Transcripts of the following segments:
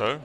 So,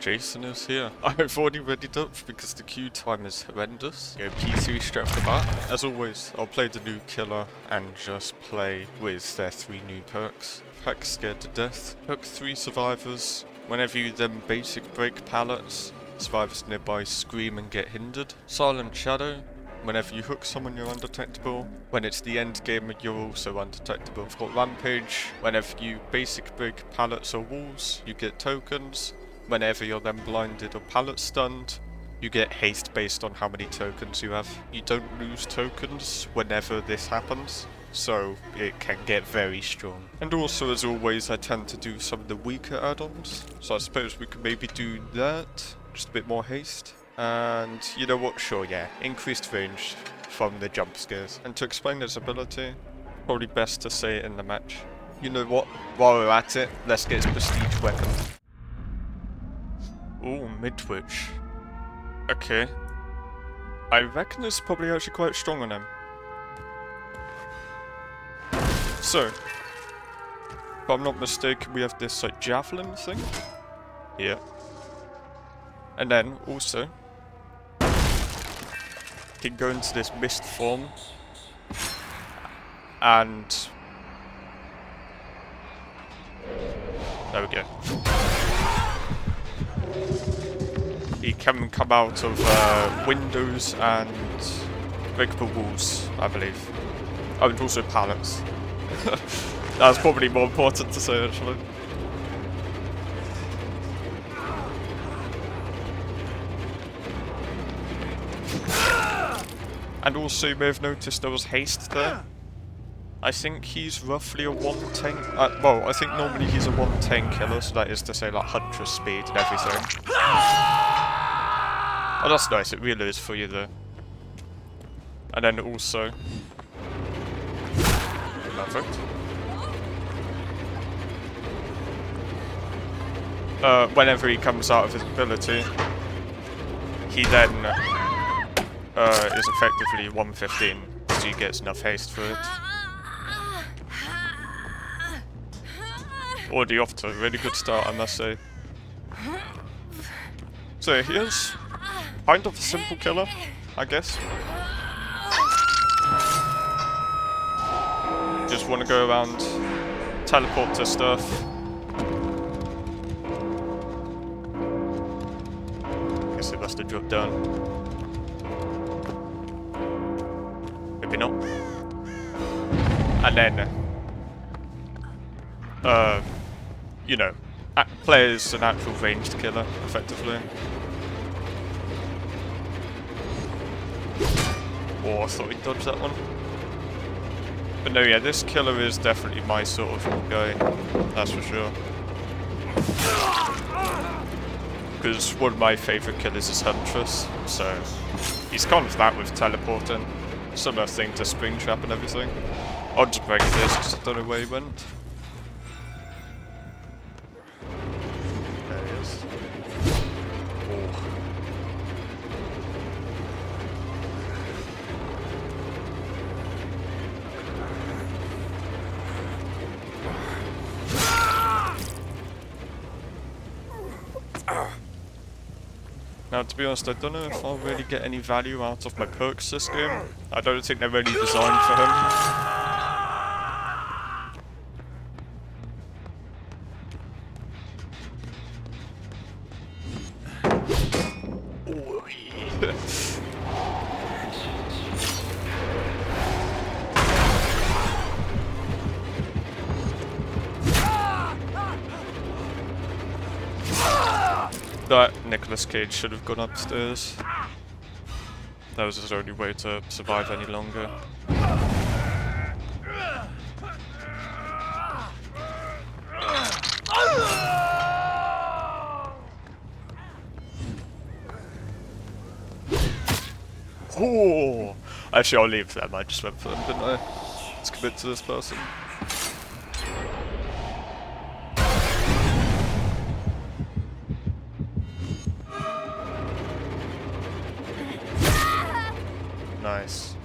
Jason is here. I've already readied up because the queue time is horrendous. Go P3 straight off the bat. As always, I'll play the new killer and just play with their 3 new perks. Pack Scared to Death. Perk 3 survivors. Whenever you then basic break pallets, survivors nearby scream and get hindered. Silent Shadow. Whenever you hook someone, you're undetectable. When it's the end game, you're also undetectable. I've got Rampage. Whenever you basic break pallets or walls, you get tokens. Whenever you're then blinded or pallet stunned, you get haste based on how many tokens you have. You don't lose tokens whenever this happens, so it can get very strong. And also, as always, I tend to do some of the weaker add-ons, so I suppose we could maybe do that. Just a bit more haste. And you know what, sure, yeah, increased range from the jump scares. And to explain his ability, probably best to say it in the match. You know what, while we're at it, let's get his prestige weapon. Ooh, mid-twitch. Okay. I reckon it's probably actually quite strong on him. So, if I'm not mistaken, we have this like javelin thing. Yeah. And then also, can go into this mist form, and there we go. He can come out of windows and breakable walls, I believe. Oh, and also pallets. That's probably more important to say, actually. And also, you may have noticed there was haste there. I think he's roughly a 110. Well, I think normally he's a 110 killer, so that is to say, like, Huntress speed and everything. Oh, that's nice, it really is for you, though. And then also. Perfect. Whenever he comes out of his ability, he then. Is effectively 115, so he gets enough haste for it. Already off to a really good start, I must say. So here's kind of a simple killer, I guess. Just want to go around, teleport to stuff. Guess it must have dropped down. Maybe not. And then, you know, play as an actual ranged killer, effectively. Oh, I thought he dodged that one. But no, yeah, this killer is definitely my sort of guy, that's for sure. Because one of my favourite killers is Huntress, so he's kind of that with teleporting. Similar thing to Springtrap and everything. I'll just break this because I don't know where he went. There he is. Oh. Now, to be honest, I don't know if I'll really get any value out of my perks this game. I don't think they're really designed for him. That Nicolas Cage should have gone upstairs. That was his only way to survive any longer. Oh! Actually, I'll leave them. I just went for them, didn't I? Let's commit to this person. Nice.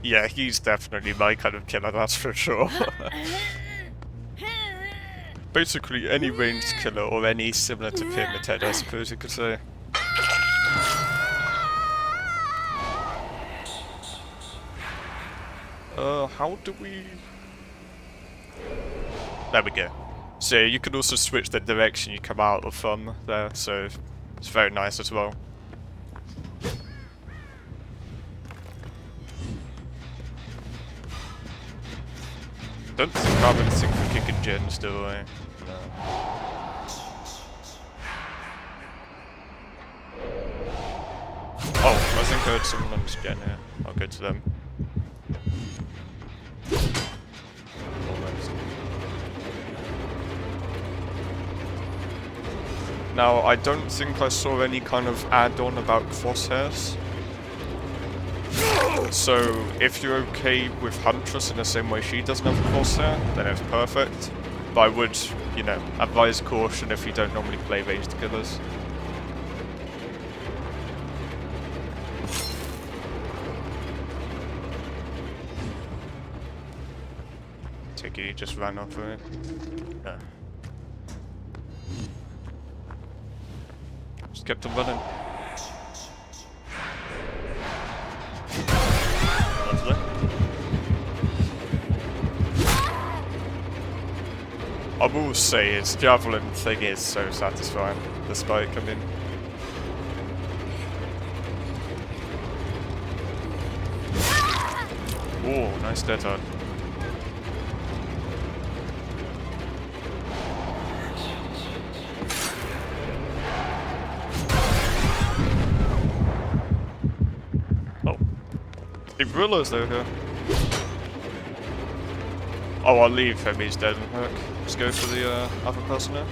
Yeah, he's definitely my kind of killer, that's for sure. Basically any ranged killer or any similar to Pyramid Head, I suppose you could say. How do we... There we go. So you can also switch the direction you come out from there, so it's very nice as well. Don't think I have anything for kicking gens, do I? No. Oh, I think I heard someone on this gen here. I'll go to them. Now, I don't think I saw any kind of add-on about crosshairs. So, if you're okay with Huntress in the same way she doesn't have a crosshair, then it's perfect. But I would, you know, advise caution if you don't normally play ranged killers. Take it, you just ran off with it. Yeah. Just kept on running. Lovely. I will say his javelin thing is so satisfying. The spike, I mean. Oh, nice dead hard. The gorillas though here. Oh, I'll leave him, he's dead. Let's go for the other person now.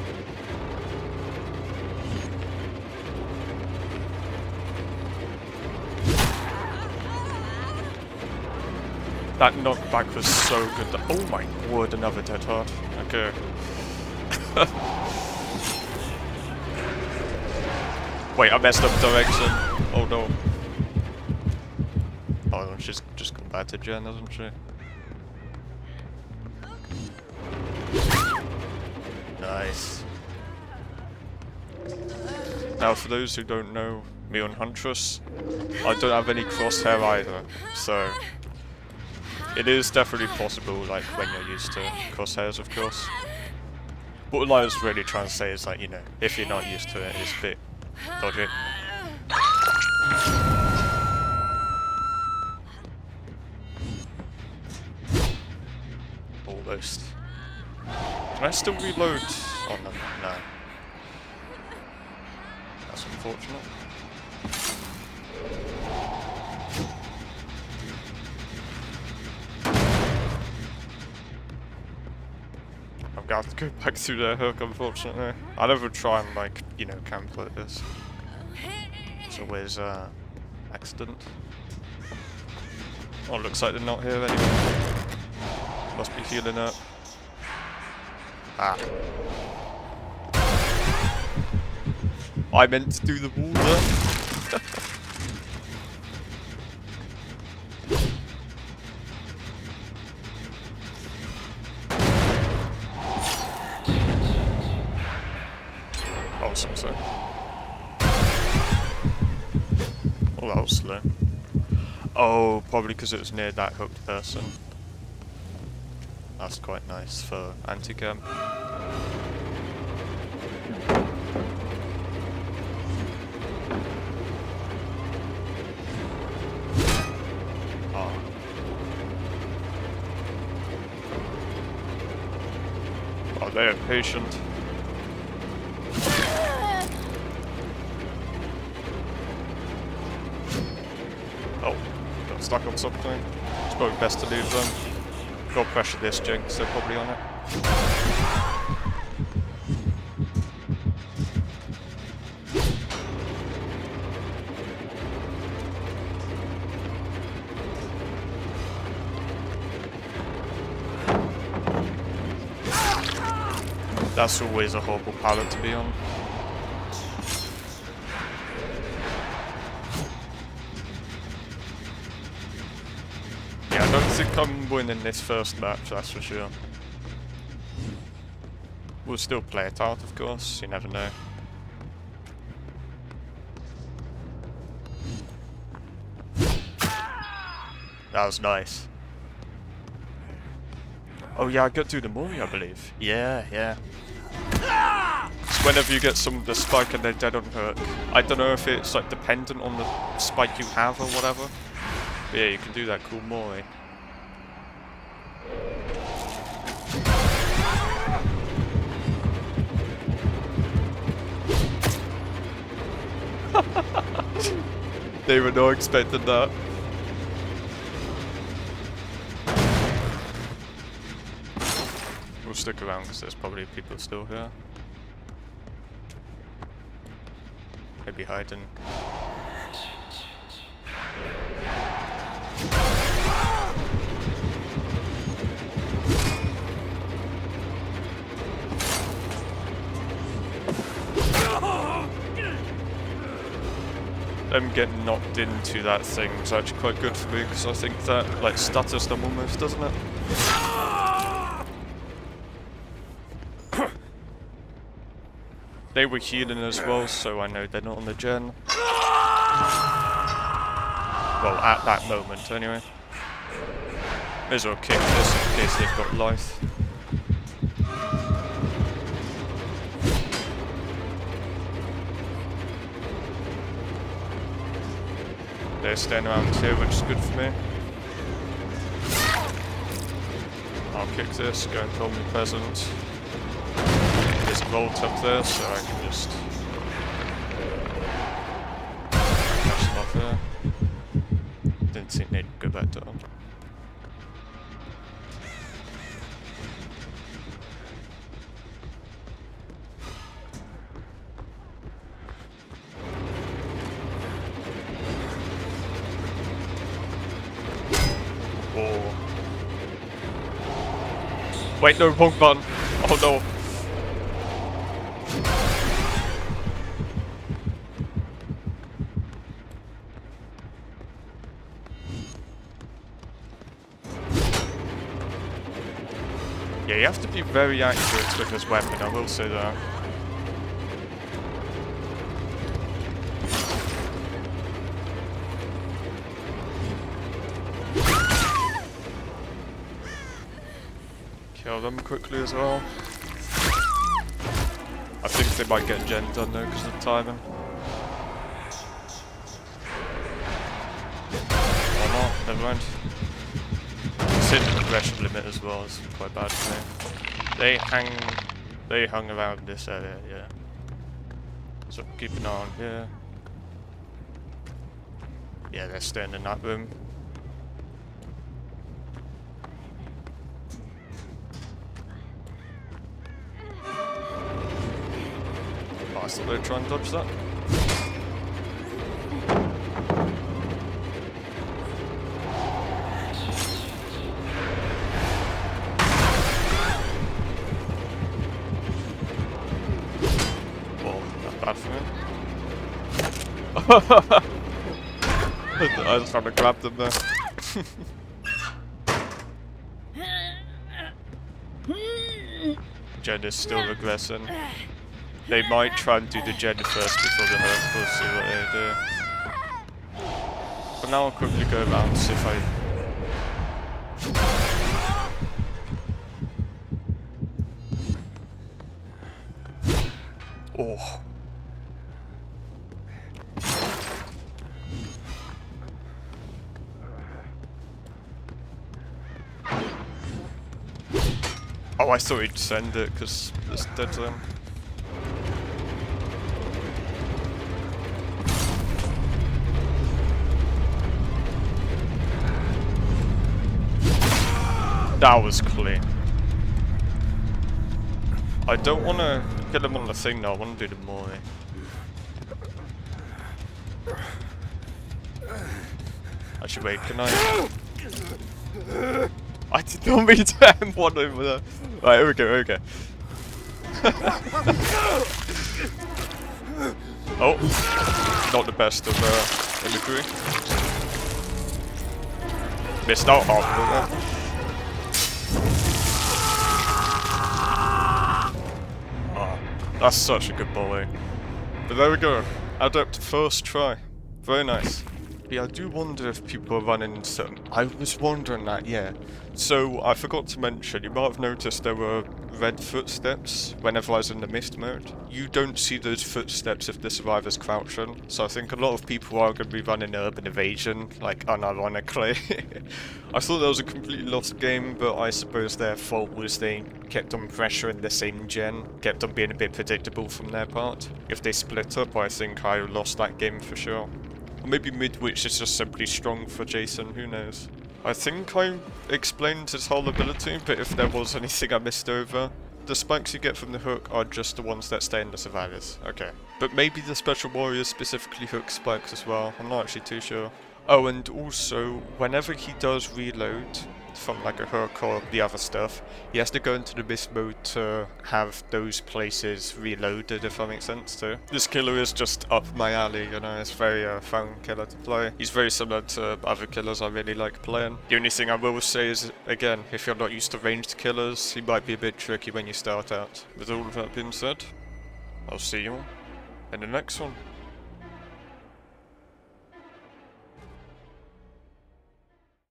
That knockback was so good. Oh my word, another dead hard. Okay. Wait, I messed up direction. Oh no. Oh, she's just come back to Jen, hasn't she? Nice. Now, for those who don't know me on Huntress, I don't have any crosshair either, so it is definitely possible, like, when you're used to crosshairs, of course. What I was really trying to say is, like, you know, if you're not used to it, it's a bit dodgy. Almost. Can I still reload on them? No. That's unfortunate. I'm gonna have to go back through their hook, unfortunately. I never try and, like, you know, camp like this. It's always, accident. Oh, looks like they're not here anyway. Must be healing up. Ah. I meant to do the wall there. Oh, so. Oh, that was slow. Oh, probably because it was near that hooked person. That's quite nice for anti-camp. Oh. Oh, they are patient. Oh, got stuck on something. It's probably best to leave them. Go pressure this Jinx, they're probably on it. That's always a horrible pallet to be on. Yeah, I don't think I'm winning this first match, that's for sure. We'll still play it out, of course, you never know. That was nice. Oh yeah, I got through the movie, I believe. Yeah, yeah. So whenever you get some of the spike and they're dead on hook, I don't know if it's like dependent on the spike you have or whatever. But yeah, you can do that cool Mori. They were not expecting that. We'll stick around because there's probably people still here. Maybe hiding. Them getting knocked into that thing is actually quite good for me because I think that like stutters them almost, doesn't it? They were healing as well, so I know they're not on the gen. Well, at that moment anyway. May as well kick this in case they've got life. They're staying around here, which is good for me. I'll kick this, go and kill me present. There's a vault up there, so I can just catch them off there. Didn't think they'd go back down. Wait, no, wrong button. Oh no. Yeah, you have to be very accurate with this weapon, I will say that. Kill them quickly as well. I think they might get gen done though because of the timing. Or not, never mind. It's hitting the aggression limit as well, it's quite bad for me. They hung around this area, yeah. So keep an eye on here. Yeah, they're staying in that room. I thought they'd try and dodge that. Well, not bad for me. I was trying to grab them there. Jen is still regressing. They might try and do the gen first before the hurt. We'll see what they do. But now I'll quickly go around and see if I... Oh. Oh, I thought he'd send it because it's dead to him. That was clean. I don't want to kill him on the thing though, I want to do the Mori. Actually wait, can I... I did not mean to M1 over there. Right, here we go, here we go. Oh, not the best of imagery. Missed out half of it That's such a good volley. But there we go. Adept first try. Very nice. Yeah, I do wonder if people are running some... I was wondering that, yeah. So, I forgot to mention, you might have noticed there were red footsteps whenever I was in the mist mode. You don't see those footsteps if the survivor's crouching, so I think a lot of people are going to be running Urban Evasion, like, unironically. I thought that was a completely lost game, but I suppose their fault was they kept on pressuring the same gen, kept on being a bit predictable from their part. If they split up, I think I lost that game for sure. Or maybe Midwich is just simply strong for Jason, who knows. I think I explained his whole ability, but if there was anything I missed over, the spikes you get from the hook are just the ones that stay in the survivors. Okay. But maybe the Special Warriors specifically hook spikes as well, I'm not actually too sure. Oh, and also, whenever he does reload from like a hook or the other stuff, he has to go into the mist mode to have those places reloaded, if that makes sense too. This killer is just up my alley, you know, it's very fun killer to play. He's very similar to other killers I really like playing. The only thing I will say is, again, if you're not used to ranged killers, he might be a bit tricky when you start out. With all of that being said, I'll see you in the next one.